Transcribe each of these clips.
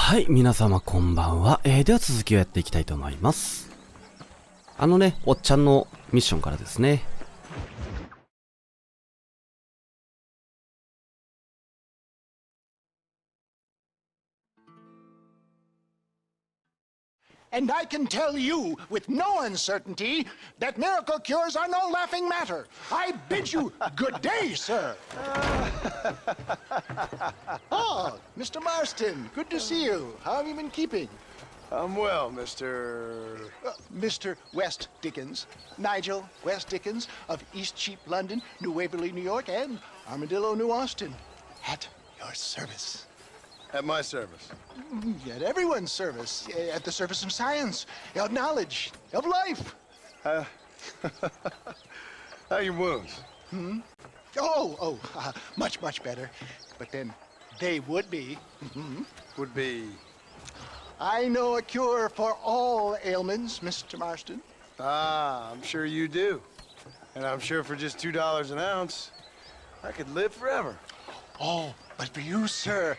はい、皆様こんばんは。では続きをやっていきたいと思います。おっちゃんのミッションからですね。And I can tell you with no uncertainty that miracle cures are no laughing matter. I bid you good day, sir. Oh, Mr. Marston, good to see you. How have you been keeping? I'm well, Mr. Mr. West Dickens. Nigel West Dickens of East Cheap, London, New Waverly, New York, and Armadillo, New Austin. At your service. At my service. At everyone's service. At the service of science, of knowledge, of life. How are your wounds? Much, much better. But then they would be. Would be. I know a cure for all ailments, Mr. Marston. Ah, I'm sure you do. And I'm sure for just $2 an ounce, I could live forever. Oh, but for you, sir,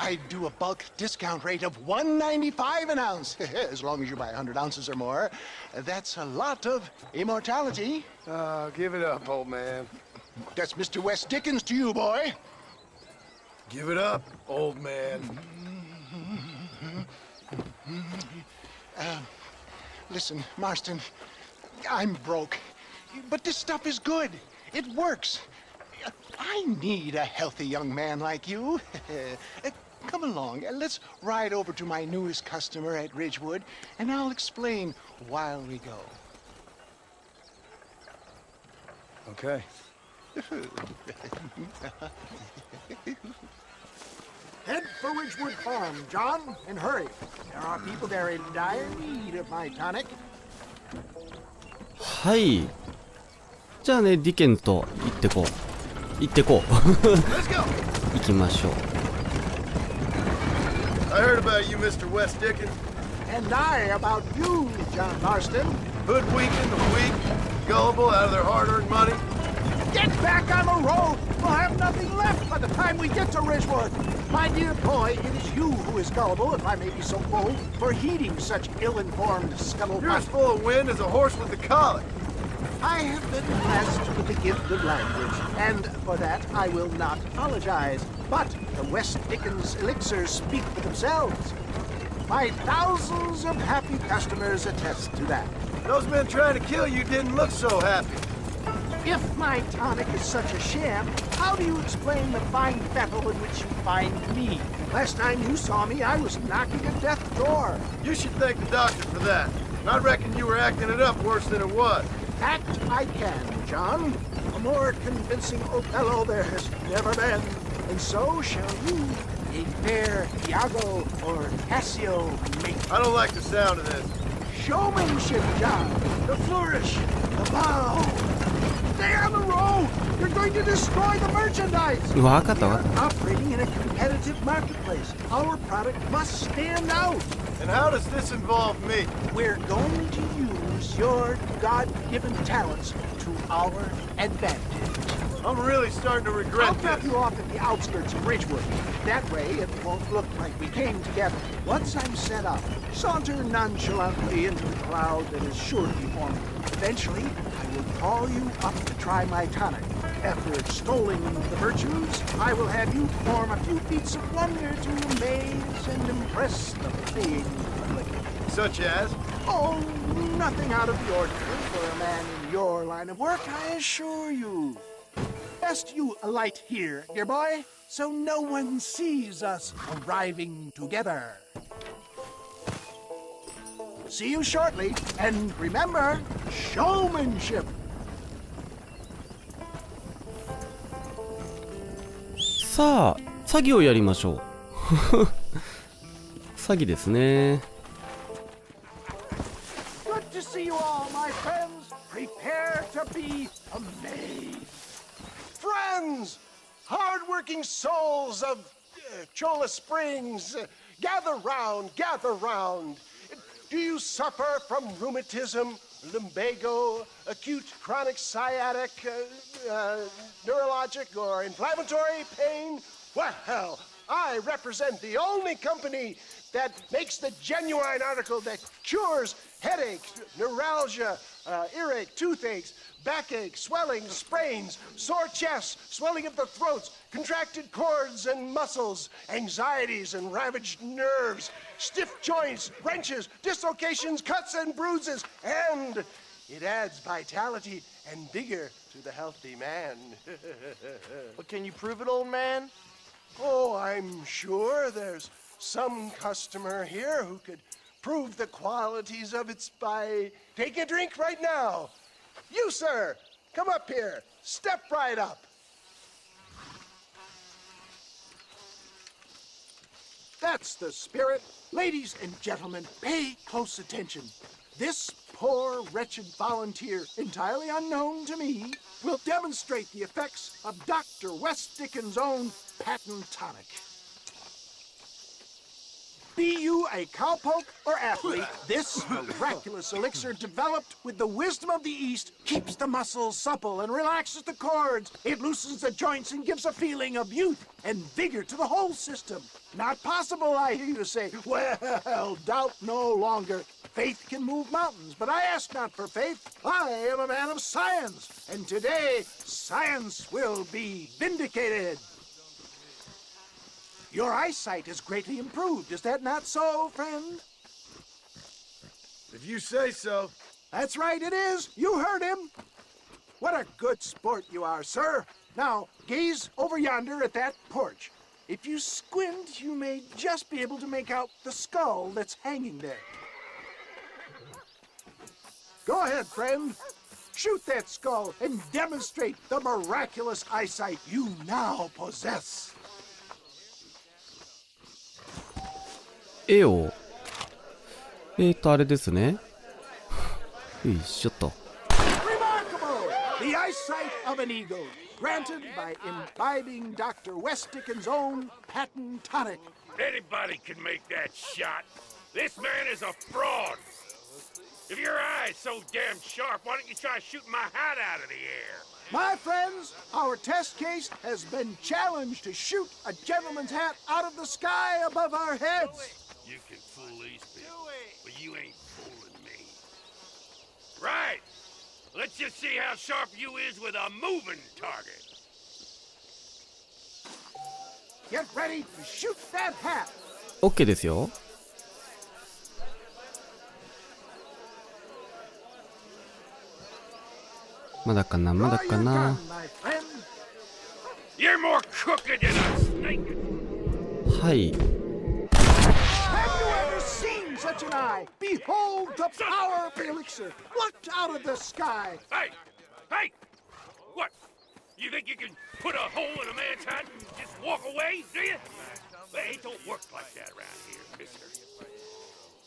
I do a bulk discount rate of $1.95 an ounce, as long as you buy 100 ounces or more. That's a lot of immortality. Give it up, old man. That's Mr. West Dickens to you, boy. Give it up, old man. Listen, Marston, I'm broke, but this stuff is good. It works. I need a healthy young man like you. Come along, let's ride over to my newest customer at Ridgewood, and I'll explain while we go. Okay. Head for Ridgewood Farm, John, and hurry. There are people there in dire need of my tonic. はい。じゃあね、ディケンズと行ってこう。行ってこう。行きましょう。I heard about you, Mr. West Dickens. And I about you, John Marston. Hoodwinking the weak, gullible out of their hard-earned money. Get back on the road! We'll have nothing left by the time we get to Ridgewood. My dear boy, it is you who is gullible, if I may be so bold, for heeding such ill-informed scuttlebutt. You're as full of wind as a horse with the colic. I have been blessed with the gift of language, and for that I will not apologize. But the West Dickens elixirs speak for themselves. My thousands of happy customers attest to that. Those men trying to kill you didn't look so happy. If my tonic is such a sham, how do you explain the fine fettle in which you find me? Last time you saw me, I was knocking at death's door. You should thank the doctor for that. I reckon you were acting it up worse than it was. Act I can, John. A more convincing Othello there has never been. And so shall you, a fair Iago or Cassio make. I don't like the sound of this. Showmanship, John. The flourish, the bow. Stay on the road! You're going to destroy the merchandise!わかったわかった。 Operating in a competitive marketplace, our product must stand out. And how does this involve me? We're going to use your God-given talents to our advantage. I'm really starting to I'll regret drop this. you off at the outskirts of Ridgewood. That way, it won't look like we came together. Once I'm set up, saunter nonchalantly into the crowd that is sure to be forming. Eventually, I will call you up to try my tonic. After extolling the virtues, I will have you perform a few feats of wonder to amaze and impress the fleeing public. Such as? Oh, nothing out of the ordinary for a man in your line of work, I assure you. Best you alight here, dear boy, so no one sees us arriving together. See you shortly, and remember, showmanship. さあ、詐欺をやりましょう。詐欺ですね。Good to see you all, my friends. Prepare to be amazed. Friends, hard-working souls of Cholla Springs, gather round, gather round. Do you suffer from rheumatism, lumbago, acute chronic sciatic, neurologic, or inflammatory pain? Well, I represent the only company that makes the genuine article that cures headache, neuralgia, earache, toothaches, backache, swelling, sprains, sore chests, swelling of the throats, contracted cords and muscles, anxieties and ravaged nerves, stiff joints, wrenches, dislocations, cuts and bruises, and it adds vitality and vigor to the healthy man. But can you prove it, old man? Oh, I'm sure there's some customer here who could prove the qualities of it by taking a drink right now. You, sir, come up here. Step right up. That's the spirit. Ladies and gentlemen, pay close attention. This poor, wretched volunteer, entirely unknown to me, will demonstrate the effects of Dr. West Dickens' own patent tonic. Be you a cowpoke or athlete, this miraculous elixir developed with the wisdom of the East keeps the muscles supple and relaxes the cords. It loosens the joints and gives a feeling of youth and vigor to the whole system. Not possible, I hear you say. Well, doubt no longer. Faith can move mountains, but I ask not for faith. I am a man of science, and today science will be vindicated. Your eyesight is greatly improved. Is that not so, friend? If you say so. That's right, it is. You heard him. What a good sport you are, sir. Now, gaze over yonder at that porch. If you squint, you may just be able to make out the skull that's hanging there. Go ahead, friend. Shoot that skull and demonstrate the miraculous eyesight you now possess. 絵をあれですね。よいしょっと。 Remarkable! The eyesight of an eagle, granted by imbibing Dr. West Dickens' own patent tonic. Anybody can make that shot. This man is a fraud. If your eye's so damn sharp, why don't you try shooting my hat out of the air? My friends, our test case has been challenged to shoot a gentleman's hat out of the sky above our heads. You can fool these people, but you ain't fooling me. Right. Let's just see how sharp you is with a moving target. Get ready to shoot that hat. OK ですよ。まだかな、まだかな。You're more crooked than a snake. はい。Have you ever seen such an eye? Behold the power of the elixir plucked out of the sky. Hey! Hey! What? You think you can put a hole in a man's hat and just walk away, do you? Hey, it don't work like that around here, mister.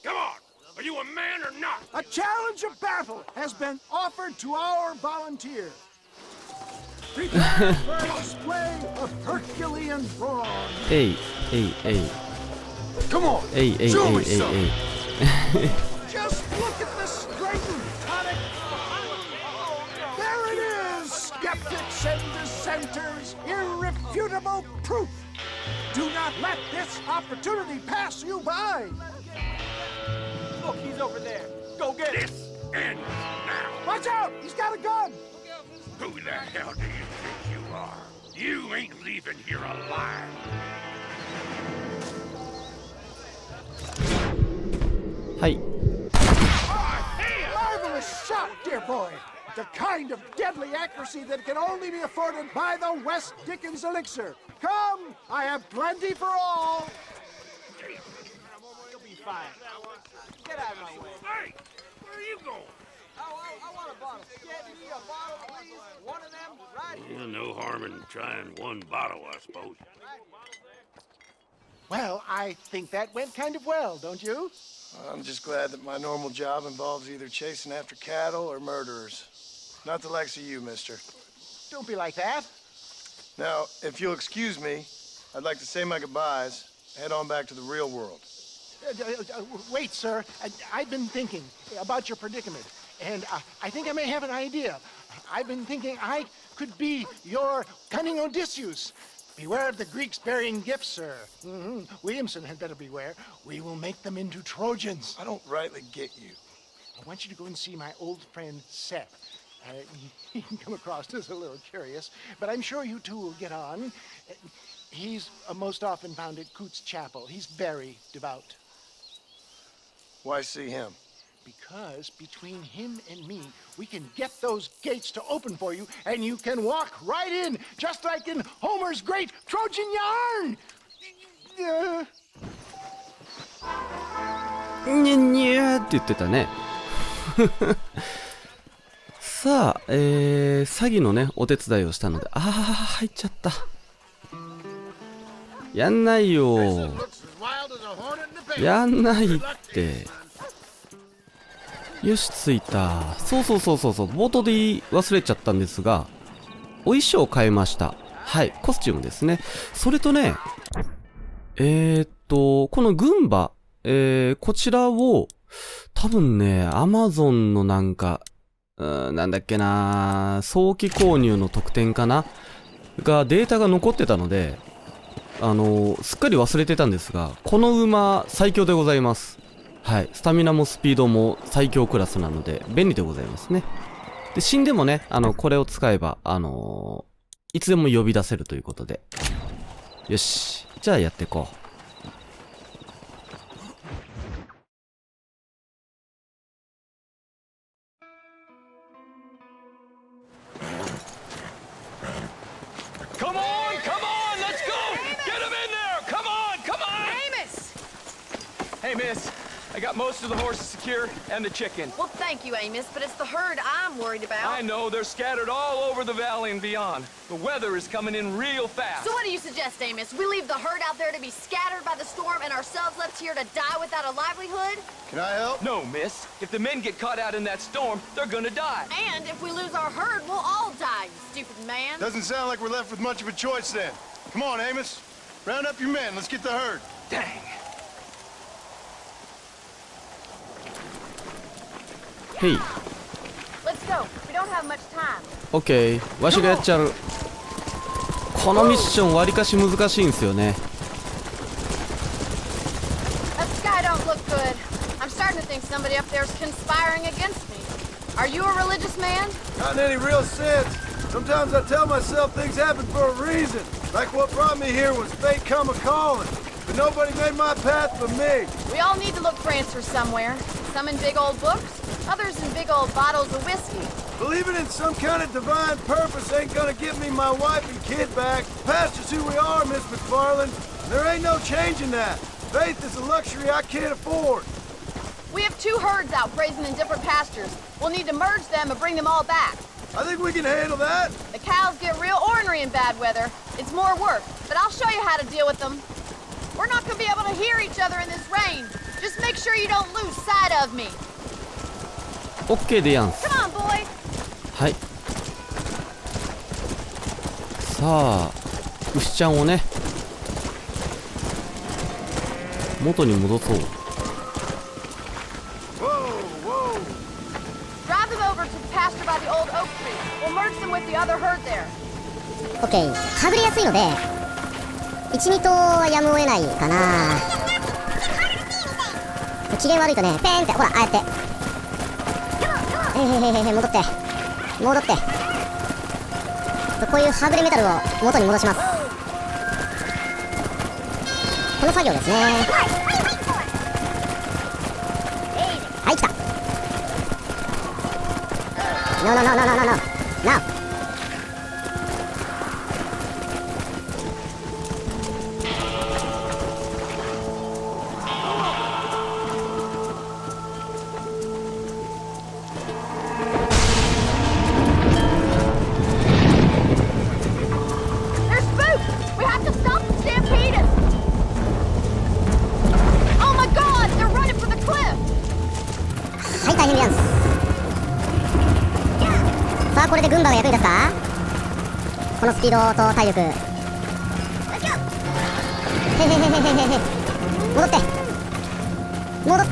Come on! Are you a man or not? A challenge of battle has been offered to our volunteer. Prepare for a display of Herculean brawn. えい、えい、えい。Come on! えい、えい、えい、えい、えい。 Just look at the strength of tonic. There it is, skeptics and dissenters, irrefutable proof. Do not let this opportunity pass you by. Look, he's over there. Go get him. This ends now. Watch out! He's got a gun! Who the hell do you think you are? You ain't leaving here alive. はい。 Marvelous shot, dear boy. The kind of deadly accuracy that can only be afforded by the West Dickens elixir. Come, I have plenty for all. You'll be fine. Get out of my way. Hey! Where are you going? I want a bottle. Get me a bottle, please. One of them right here. Well, no harm in trying one bottle, I suppose. Well, I think that went kind of well, don't you? I'm just glad that my normal job involves either chasing after cattle or murderers. Not the likes of you, mister. Don't be like that. Now, if you'll excuse me, I'd like to say my goodbyes, head on back to the real world. Wait, sir. I've been thinking about your predicament, and I think I may have an idea. I've been thinking I could be your cunning Odysseus. Beware of the Greeks burying gifts, sir. Williamson had better beware. We will make them into Trojans. I don't rightly get you. I want you to go and see my old friend Seth. He can come across as a little curious, but I'm sure you two will get on. He's most often found at Coots Chapel. He's very devout. Why see him? Because between him and me, we can get those gates to open for you, and you can walk right in, just like in Homer's great Trojan yarn! にゃにゃーって言ってたね。さあ、詐欺のね、お手伝いをしたので、入っちゃった。やんないよ。やんないって。よし、着いた。そうそうそうそうそう、冒頭で言い忘れちゃったんですが、お衣装を変えました。はい、コスチュームですね。それとね、この群馬、こちらを、多分ね、アマゾンのなんか、なんだっけな、早期購入の特典かなが、データが残ってたので、すっかり忘れてたんですが、この馬、最強でございます。はい。スタミナもスピードも最強クラスなので、便利でございますね。で、死んでもね、これを使えば、いつでも呼び出せるということで。よし。じゃあやっていこう。Hey, miss. I got most of the horses secure and the chicken. Well, thank you, Amos, but it's the herd I'm worried about. I know. They're scattered all over the valley and beyond. The weather is coming in real fast. So what do you suggest, Amos? We leave the herd out there to be scattered by the storm and ourselves left here to die without a livelihood? Can I help? No, miss. If the men get caught out in that storm, they're gonna die. And if we lose our herd, we'll all die, you stupid man. Doesn't sound like we're left with much of a choice then. Come on, Amos. Round up your men. Let's get the herd. Dang. Hey. Let's go. We don't have much time. OK。わしがやっちゃう。このミッションわりかし難しいんですよね。That sky don't look good. I'm starting to think somebody up there's conspiring against me. Are you a religious man? Not in any real sense. Sometimes I tell myself things happen for a reason. Like what brought me here was fate come a-calling. But nobody made my path but me. We all need to look for answers somewhere. Some in big old books, others in big old bottles of whiskey. Believing in some kind of divine purpose ain't gonna get me my wife and kid back. Past is who we are, Miss McFarland. There ain't no changing that. Faith is a luxury I can't afford. We have two herds out grazing in different pastures. We'll need to merge them and bring them all back. I think we can handle that. The cows get real ornery in bad weather. It's more work, but I'll show you how to deal with them. We're not gonna be able to hear each other in this rain. Just make sure you don't lose sight of me. OK でやんす。 Come on, boy. はい。さあ、牛ちゃんをね、元に戻そう。Drive them over to the pasture by the old oak tree. We'll merge them with the other herd there. OK。はぐれやすいので、1、2頭はやむを得ないかな。機嫌悪いとね、ペーンって、ほら、ああやって。戻って。戻って。こういうはぐれメタルを元に戻します。この作業ですね。はい、来た。No。さあ、これで軍馬が役に立つか？このスピードと体力。へへへへへへ。戻って。戻って。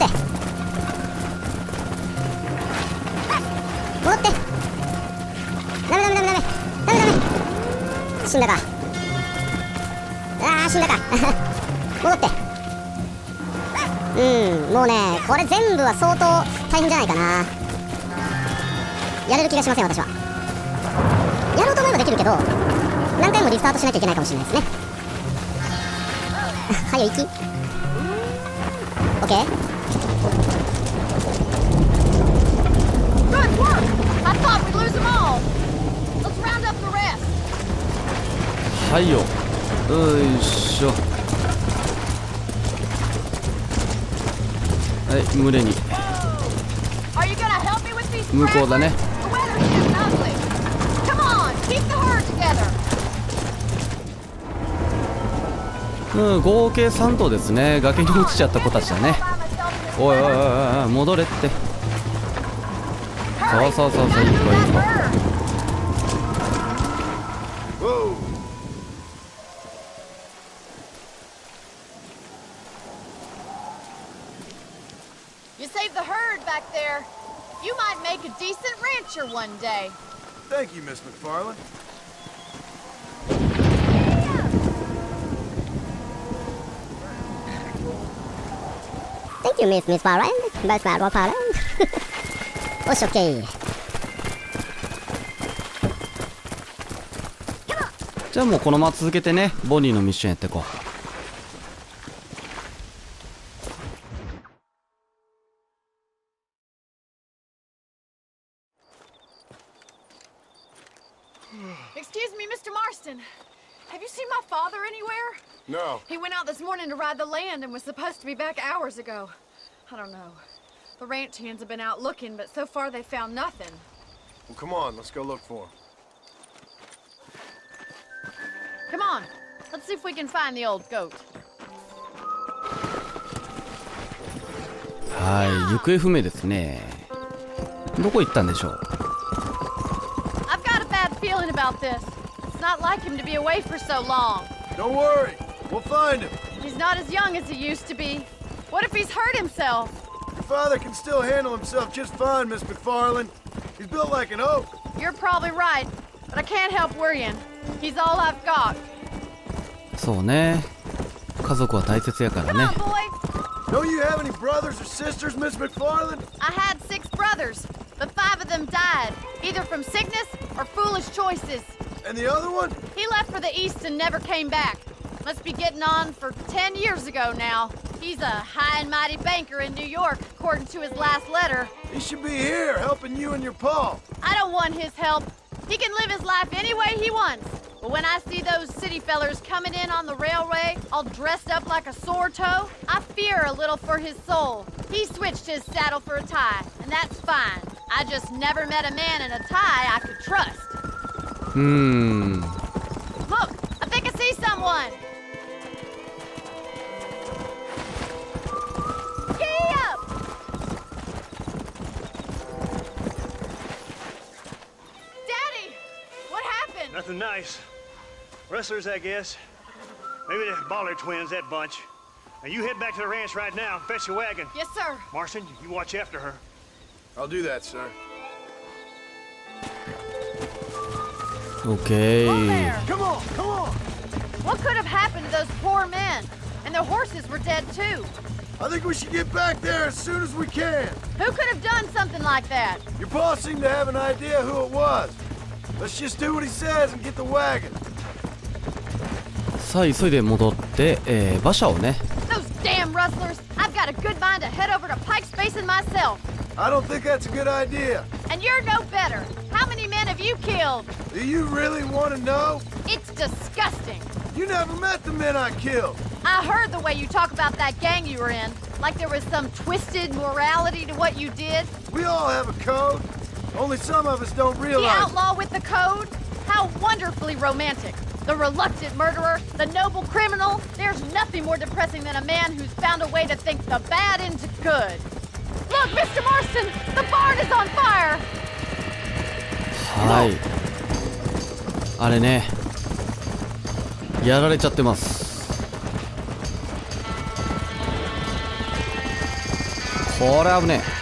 戻って。ダメ。死んだか。もうねこれ全部は相当大変じゃないかな。やれる気がしません私は。やろうと思えばできるけど何回もリスタートしなきゃいけないかもしれないですね。はいよ行き OK。 Good work! I thought we'd lose them all. Let's round up the rest. はいよ。よいしょ。はい、群れに Are you gonna help me with these 向こうだね。 The weather's getting ugly. Come on, keep the herd together. 合計3頭ですね。崖に落ちちゃった子たちだね。おいおいおいおい、戻れって。そうそうそうそう、いい子いい子。 Whoa. You saved the herd back there. You might make a decent rancher one day. Thank you, Miss McFarland. Thank you Miss Farland. Miss Farland. おし OK。 じゃあもうこのまま続けてね、ボニーのミッションやっていこう。Excuse me, Mr. Marston. Have you seen my father anywhere? No. He went out this morning to ride the land and was supposed to be back hours ago. I don't know. The ranch hands have been out looking, but so far they found nothing. Well, come on, let's go look for him. Come on, let's see if we can find the old goat. はい、行方不明ですね。どこ行ったんでしょう。 I've got a bad feeling about this. It's not like him to be away for so long. Don't worry, we'll find him. He's not as young as he used to be. What if he's hurt himself? Your father can still handle himself just fine, Miss McFarland. He's built like an oak. You're probably right, but I can't help worrying. He's all I've got. そうね。家族は大切やから Come ね。 on, boy. Don't you have any brothers or sisters, Miss McFarland? I had 6 brothers, but 5 of them died, either from sickness or foolish choices. And the other one? He left for the east and never came back. Must be getting on for 10 years ago now. He's a high and mighty banker in New York, according to his last letter. He should be here, helping you and your pa. I don't want his help. He can live his life any way he wants. But when I see those city fellers coming in on the railway, all dressed up like a sore toe, I fear a little for his soul. He switched his saddle for a tie, and that's fine. I just never met a man in a tie I could trust. Look, I think I see someone. Giddy up! Daddy, what happened? Nothing nice. Rustlers, I guess. Maybe the Baller twins, that bunch. Now you head back to the ranch right now and fetch the wagon. Yes, sir. Marston, you watch after her. I'll do that, sir. OK。 Come on, come on! What could have happened to those poor men? And their horses were dead too. I think we should get back there as soon as we can. Who could have done something like that? Your pa seemed to have an idea who it was. Let's just do what he says and get the wagon. さあ急いで戻って、馬車をね。 Those damn rustlers! I've got a good mind to head over to Pike's Basin myself. I don't think that's a good idea. And you're no better. How many men have you killed? Do you really want to know? It's disgusting. You never met the men I killed. I heard the way you talk about that gang you were in. Like there was some twisted morality to what you did. We all have a code. Only some of us don't The realize. outlaw with the code? How wonderfully romantic. The reluctant murderer, the noble criminal. There's nothing more depressing than a man who's found a way to think the bad into good. Look, Mr. Marston, the barn is on fire. はい。あれね。やられちゃってます。これ危ねえ。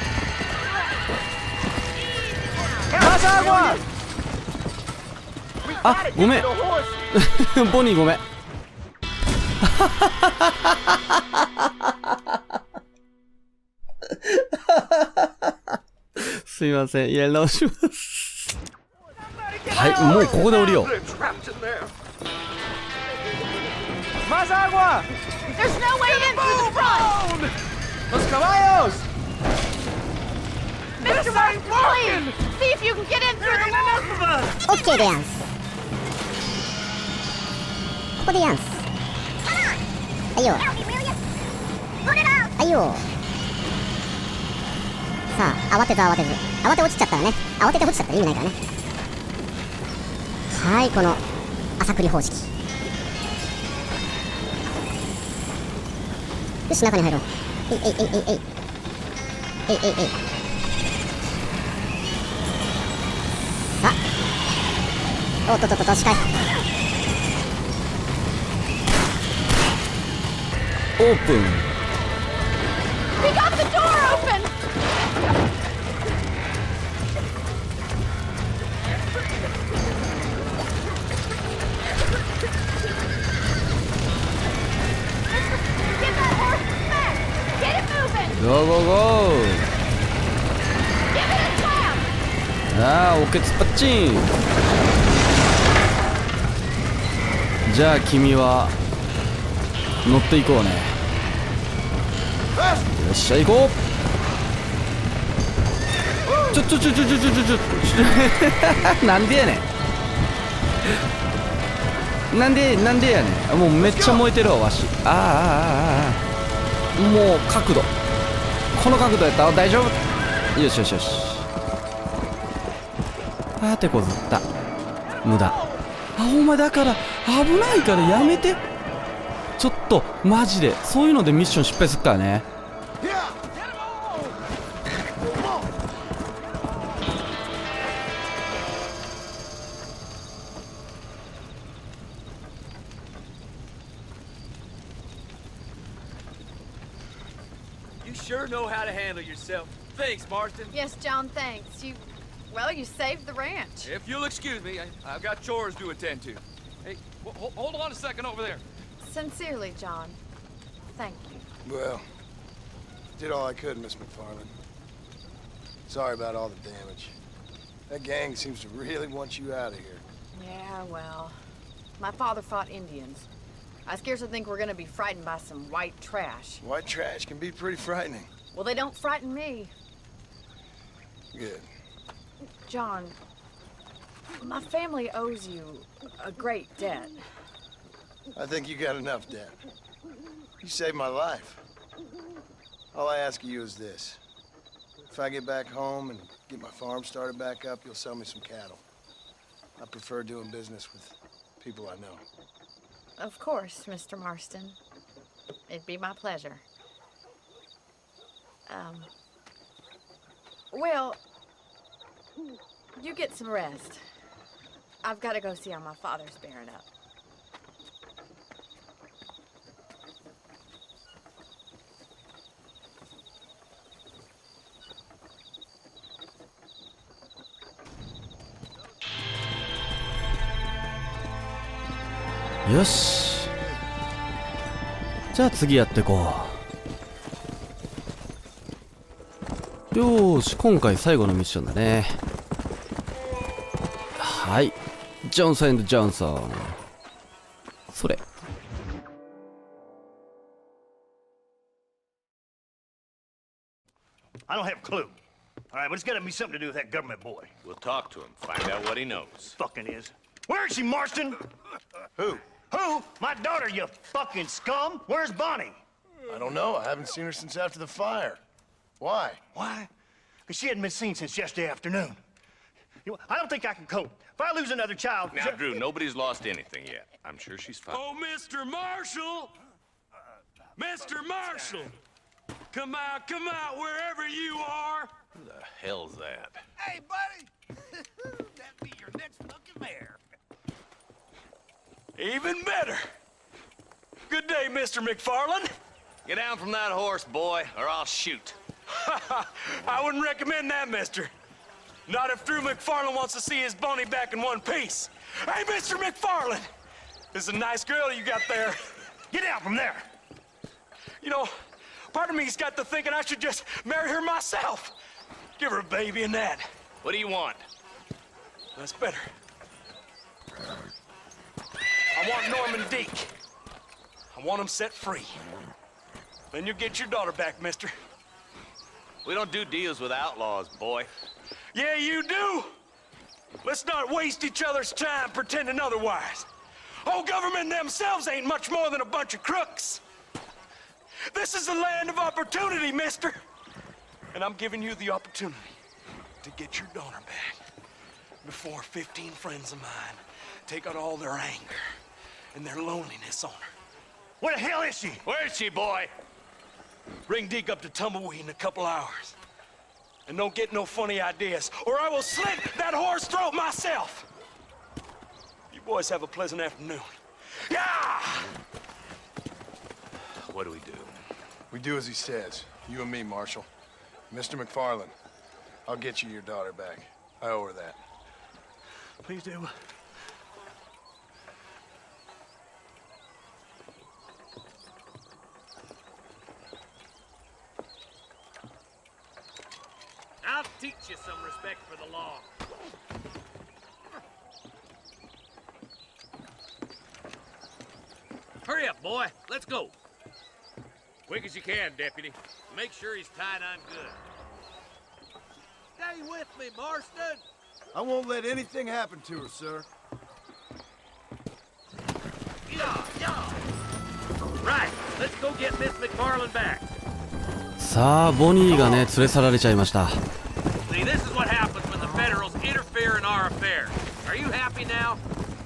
あ、ごめん。ボニーごめん。すいません、やり直します。はい、もうここで降りよう。Más agua! There's no way in through the front! Los caballos! Mr. Marston, please! See if you can get in through the wall! オッケーでやんす。ここでやんす。はいよ。はいよ。さあ、慌てず慌てず。慌て落ちちゃったらね。慌てて落ちちゃったら意味ないからね。はい、この朝栗方式。よし、中に入ろう。えいえいえいえいえいえいえいえい。さあ、おっとっとっと、近い。オープン。 We got the door open! Get that horse back! Get it moving! Go go go! Give it a slap! ああ、オッケー、突っ張っちん。じゃあ君は乗っていこうね。よっしゃ行こう。ちょなんでやねん。なんでやねん。もうめっちゃ燃えてるわ、わし。もう角度、この角度やったら大丈夫。よしよしよし。手こずった。無駄。お前だから危ないからやめて。ちょっとマジでそういうのでミッション失敗するからね。You sure know how to handle yourself. Thanks, Marston. Yes, John, thanks. You saved the ranch. If you'll excuse me, I've got chores to attend to. Hey, hold on a second over there. Sincerely, John. Thank you. Well, did all I could, Miss McFarland. Sorry about all the damage. That gang seems to really want you out of here. Yeah, well, my father fought Indians. I scarcely think we're gonna be frightened by some white trash. White trash can be pretty frightening. Well, they don't frighten me. Good. John, my family owes you a great debt. I think you got enough debt. You saved my life. All I ask of you is this. If I get back home and get my farm started back up, you'll sell me some cattle. I prefer doing business with people I know. Of course, Mr. Marston. It'd be my pleasure. Well, you get some rest. I've got to go see how my father's bearing up.よし、じゃあ次やっていこう。よーし、今回最後のミッションだね。はい、ジョンソン&ジョンソン。それ。I don't have a clue. All right, but it's got to be something to do with that government boy. We'll talk to him, find out what he knows. Fucking is. Where is she, Marston? Who? Who? My daughter, you fucking scum. Where's Bonnie? I don't know. I haven't seen her since after the fire. Why? Why? Because she hadn't been seen since yesterday afternoon. I don't think I can cope. If I lose another child... Now, Drew, nobody's lost anything yet. I'm sure she's fine. Oh, Mr. Marshall! Mr. Marshall! Come out, wherever you are! Who the hell's that? Hey, buddy! That'd be your next fucking mayor. Even better! Good day, Mr. McFarland. Get down from that horse, boy, or I'll shoot. I wouldn't recommend that, mister. Not if Drew McFarland wants to see his Bonnie back in one piece. Hey, Mr. McFarland! This is a nice girl you got there. Get out from there! You know, part of me's got to thinking I should just marry her myself. Give her a baby and that. What do you want? That's better. I want Norman Deke. I want him set free. Then you get your daughter back, mister. We don't do deals with outlaws, boy. Yeah, you do! Let's not waste each other's time pretending otherwise. Old government themselves ain't much more than a bunch of crooks. This is the land of opportunity, mister. And I'm giving you the opportunity to get your daughter back before 15 friends of mine take out all their anger and their loneliness on her. Where the hell is she? Where is she, boy? Bring Deke up to Tumbleweed in a couple hours. And don't get no funny ideas, or I will slit that whore's throat myself. You boys have a pleasant afternoon. Yeah! What do we do? We do as he says. You and me, Marshal. Mr. McFarland, I'll get you your daughter back. I owe her that. Please do. I'll teach you some respect for the law. Hurry up, boy. Let's go. Quick as you can, Deputy. Make sure he's tied on good. Stay with me, Marston. I won't let anything happen to her, sir. Yeah. Right. Let's go get Miss McFarland back. さあボニーがね連れ去られちゃいました。 See, this is what happens when the Federals interfere in our affairs. Are you happy now?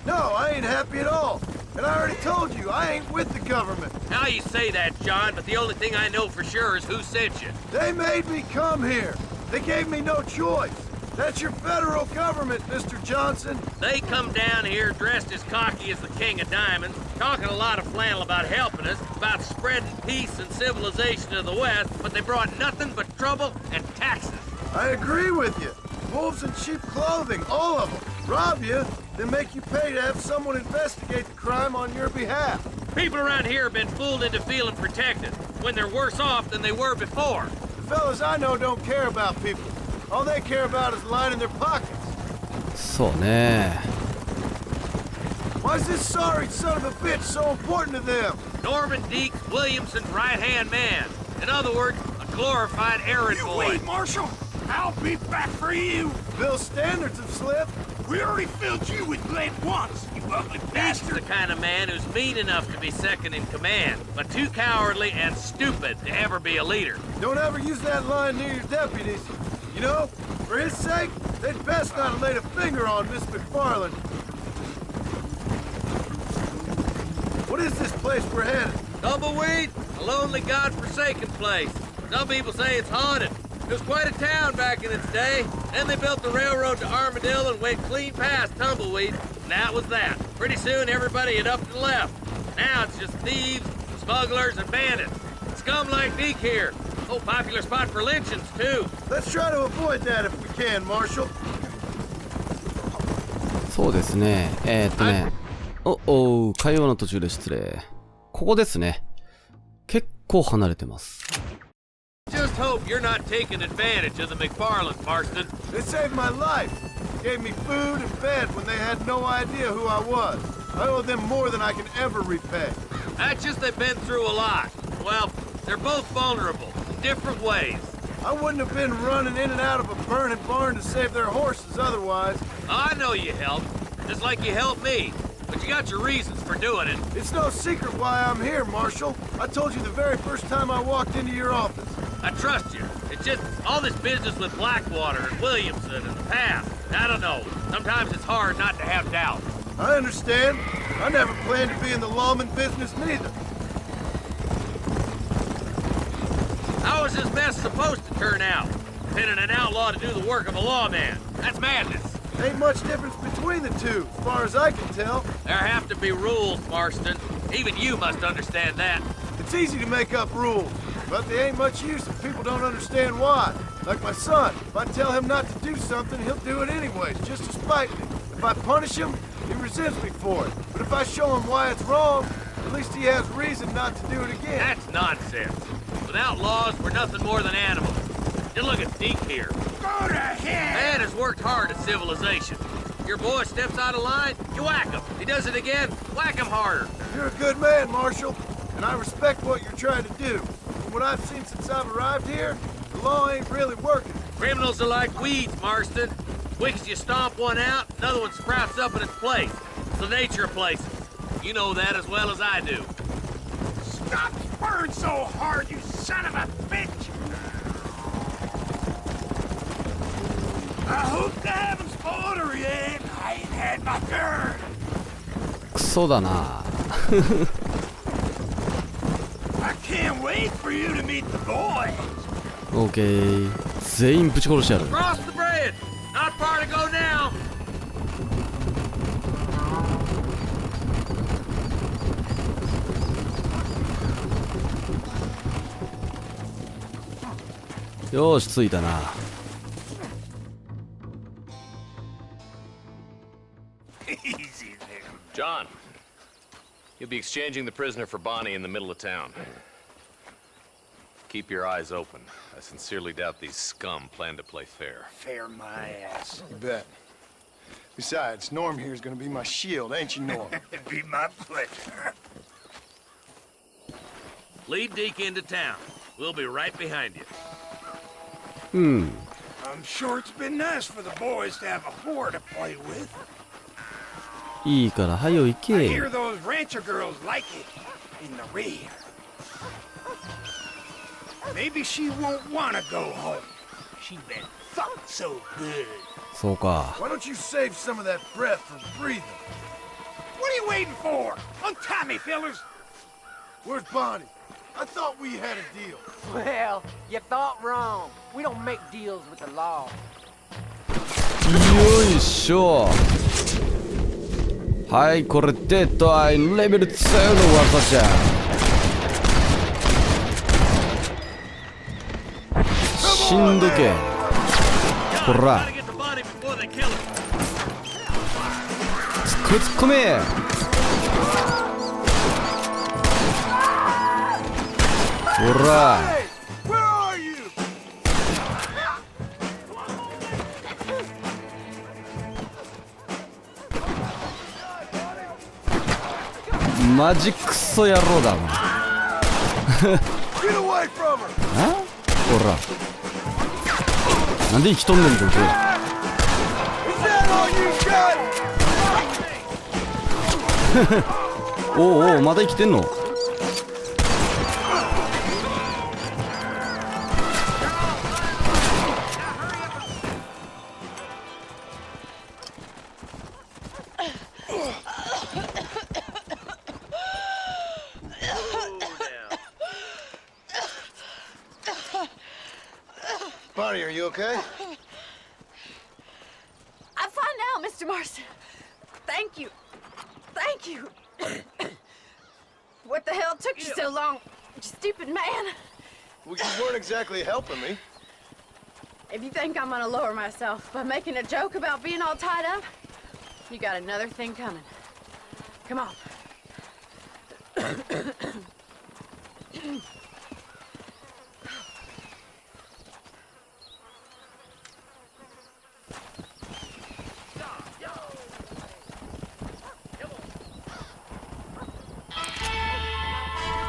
No, I ain't happy at all. And I already told you, I ain't with the government. Now you say that, John, but the only thing I know for sure is who sent you. They made me come here. They gave me no choice. That's your federal government, Mr. Johnson. They come down here dressed as cocky as the King of Diamonds, talking a lot of flannel about helping us, about spreading peace and civilization to the West, but they brought nothing but trouble and taxes. I agree with you. Wolves in cheap clothing, all of them. Rob you, then make you pay to have someone investigate the crime on your behalf. People around here have been fooled into feeling protected, when they're worse off than they were before. The fellas I know don't care about people. All they care about is lining their pockets. そうね。 Why is this sorry son of a bitch so important to them? Normandy Williamson's right-hand man. In other words, a glorified errand You boy. wait, Marshal. I'll be back for you. Bill's standards have slipped. We already filled you with lead once, you ugly He's the bastard. kind of man who's mean enough to be second in command, but too cowardly and stupid to ever be a leader. Don't ever use that line near your deputies. You know, for his sake, they'd best not have laid a finger on Miss McFarland. What is this place we're headed? Tumbleweed, a lonely, god-forsaken place. Some people say it's haunted. It was quite a town back in its day. Then they built the railroad to Armadillo and went clean past Tumbleweed, and that was that. Pretty soon, everybody had up and left. Now it's just thieves, smugglers, and bandits. Scum like Deke here. Oh, popular spot for lynchings, too. Let's try to avoid that if we can, Marshal. そうですね。会話の途中で失礼。ここですね。結構離れてます。 Just hope you're not taking advantage of the McFarland, Marston. They saved my life. Gave me food and bed when they had no idea who I was. I owe them more than I can ever repay. That's just they've been through a lot. Well, they're both vulnerable in different ways. I wouldn't have been running in and out of a burning barn to save their horses otherwise. I know you helped, just like you helped me. But you got your reasons for doing it. It's no secret why I'm here, Marshal. I told you the very first time I walked into your office. I trust you. It's just all this business with Blackwater and Williamson and the past. I don't know. Sometimes it's hard not to have doubt. I understand. I never planned to be in the lawman business neither. How is this mess supposed to turn out? Pinning an outlaw to do the work of a lawman. That's madness. Ain't much difference between the two, as far as I can tell. There have to be rules, Marston. Even you must understand that. It's easy to make up rules, but they ain't much use if people don't understand why. Like my son, if I tell him not to do something, he'll do it anyways, just to spite me. If I punish him, he resents me for it. But if I show him why it's wrong, at least he has reason not to do it again. That's nonsense. Without laws, we're nothing more than animals. And look at Deke here. Go to hell! Man has worked hard at civilization. Your boy steps out of line, you whack him. He does it again, whack him harder. You're a good man, Marshal, and I respect what you're trying to do. From what I've seen since I've arrived here, the law ain't really working. Criminals are like weeds, Marston. Quick as you stomp one out, another one sprouts up in its place. It's the nature of places. You know that as well as I do. Stop spurring so hard, you son of a bitch! I hope to heaven's spoiler yet. I ain't had my turn. クソだな。 I can't wait for you to meet the boys. オーケー。全員ぶち殺してやる。 Cross the bridge! Not far to go now! よーし、着いたな。 Easy there. John, you'll be exchanging the prisoner for Bonnie in the middle of town. Keep your eyes open. I sincerely doubt these scum plan to play fair. Fair my ass. You bet. Besides, Norm here's gonna be my shield, ain't you, Norm? It'd be my pleasure. Lead Deke into town. We'll be right behind you. I'm sure it's been nice for the boys to have a whore to play with. いいから早よ行 I け。 hear those rancher girls like it in the rear. Maybe she won't want to go home. She's been fucked so good. そうか。 Why don't you save some of that breath for breathing? What are you waiting for? Untie me, fellers. Where's Bonnie? I thought we had a deal. Well, you thought wrong. We don't make deals with the law. よいしょ。はい、これデッドアイレベル2の技じゃ。死んどけ。ほら。突っ込め。ほら。 Where are you? マジクソ野郎だもん。 Get away from her. あ？ほら。なんで生きとんねん、こいつ。 Is that all you got? おうおう、まだ生きてんの？ Bonnie, are you okay? I'm fine now, Mr. Marston. Thank you. Thank you. What the hell took you so long, you stupid man? Well, you weren't exactly helping me. If you think I'm gonna lower myself by making a joke about being all tied up, you got another thing coming. Come on.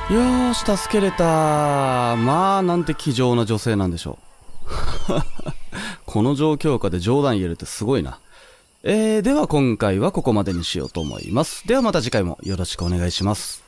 よーし、助けれた。まあ、なんて気丈な女性なんでしょう。この状況下で冗談言えるってすごいな。では今回はここまでにしようと思います。ではまた次回もよろしくお願いします。